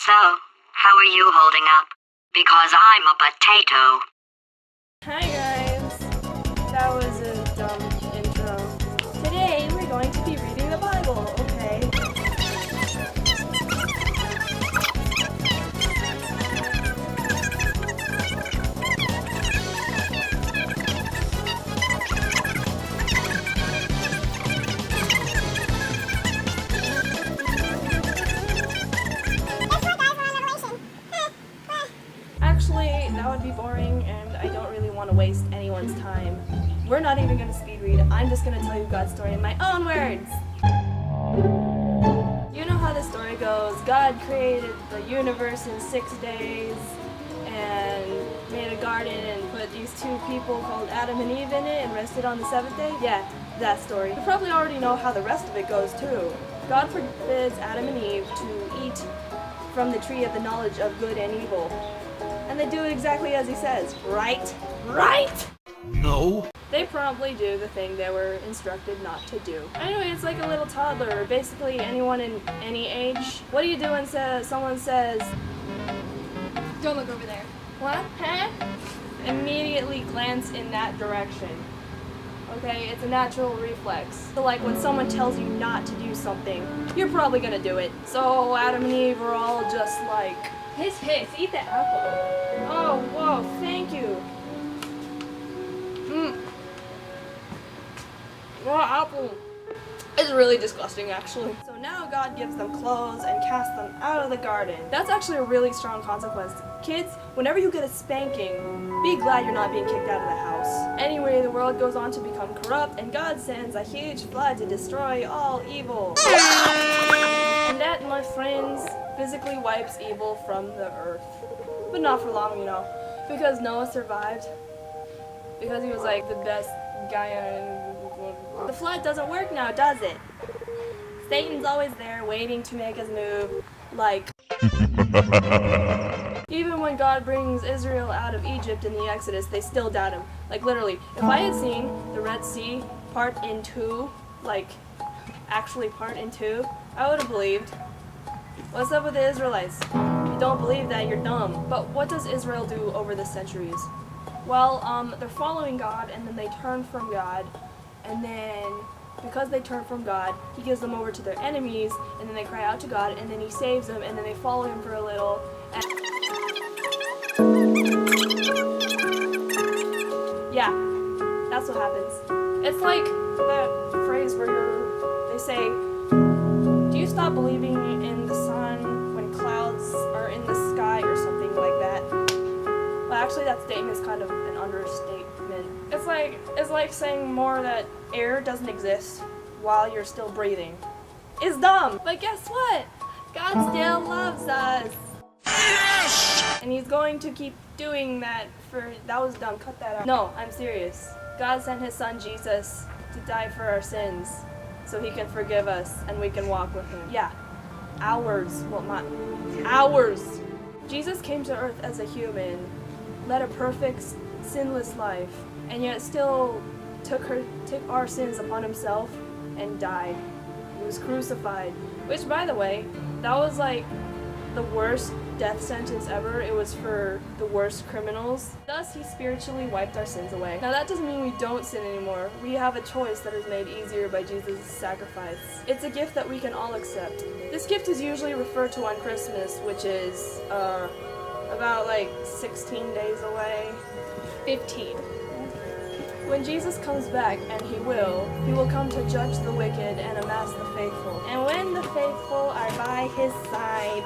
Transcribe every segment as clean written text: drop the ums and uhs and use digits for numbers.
So, how are you holding up? Because I'm a potato. Hi guys! That was a dumb intro. Today we're going to be reading the Bible, okay? Actually, that would be boring and I don't really want to waste anyone's time. We're not even going to speed read. I'm just going to tell you God's story in my own words. You know how the story goes. God created the universe in 6 days and made a garden and put these two people called Adam and Eve in it and rested on the 7th day? Yeah, that story. You probably already know how the rest of it goes too. God forbids Adam and Eve to eat from the tree of the knowledge of good and evil. And they do exactly as he says, right? Right? No. They promptly do the thing they were instructed not to do. Anyway, it's like a little toddler, or basically anyone in any age. What do you do when someone says, Don't look over there. what? Huh? Immediately glance in that direction. Okay, it's a natural reflex. So like when someone tells you not to do something, you're probably gonna do it. So Adam and Eve are all just like, hiss, eat the apple. Oh, whoa, thank you. What apple? It's really disgusting, actually. So now God gives them clothes and casts them out of the garden. That's actually a really strong consequence. Kids, whenever you get a spanking, be glad you're not being kicked out of the house. Anyway, the world goes on to become corrupt, and God sends a huge flood to destroy all evil. And that, my friends, physically wipes evil from the earth. But not for long, you know. Because Noah survived. Because he was like the best guy in... The flood doesn't work now, does it? Satan's always there waiting to make his move, like... Even when God brings Israel out of Egypt in the Exodus, they still doubt him. Like literally, if I had seen the Red Sea part in two, like actually part in two, I would have believed. What's up with the Israelites? If you don't believe that, you're dumb. But what does Israel do over the centuries? Well, they're following God, and then they turn from God, and then because they turn from God, he gives them over to their enemies, and then they cry out to God, and then he saves them, and then they follow him for a little. And yeah, that's what happens. It's like that phrase where they say, do you stop believing in the sun when clouds are in the sky or something like that? Well, actually that statement is kind of an understatement. It's like saying more that air doesn't exist while you're still breathing. It's dumb, but guess what? God still loves us. Yes! And he's going to keep doing that that was dumb, cut that out. No, I'm serious. God sent his son Jesus to die for our sins so he can forgive us and we can walk with him. Yeah, ours. Well, not ours. Jesus came to earth as a human, led a perfect, sinless life, and yet still took our sins upon himself and died. He was crucified, which, by the way, that was like the worst death sentence ever. It was for the worst criminals. Thus, he spiritually wiped our sins away. Now, that doesn't mean we don't sin anymore. We have a choice that is made easier by Jesus' sacrifice. It's a gift that we can all accept. This gift is usually referred to on Christmas, which is about like 16 days away. 15. When Jesus comes back, and he will come to judge the wicked and amass the faithful. And when the faithful are by his side,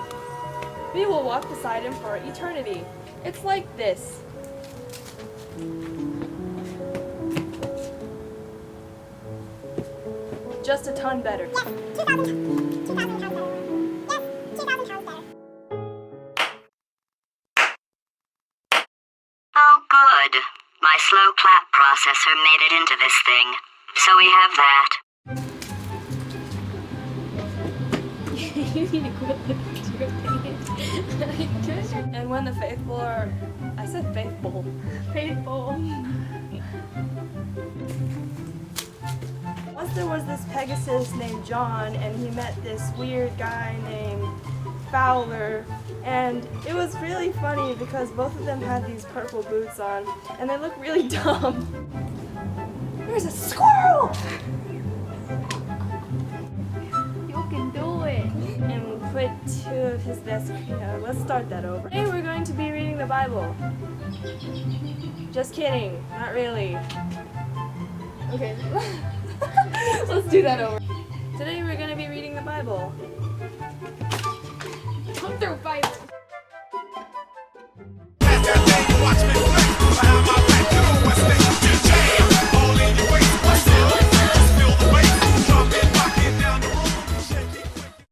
we will walk beside him for eternity. It's like this. Just a ton better. Yes, 2,000 times better. Yes, 2,000 times better. Oh, good. My slow clap processor made it into this thing. So we have that. You need to quit the picture thing. And when the faithful are... I said faithful. Faithful. Once there was this Pegasus named John, and he met this weird guy named Fowler, And it was really funny because both of them had these purple boots on and they look really dumb. There's a squirrel! You can do it. And put 2 of his desk here. Let's start that over. Today we're going to be reading the Bible. Just kidding, not really. Okay, let's do that over. Today we're going to be reading the Bible. Come through, Bible. Watch me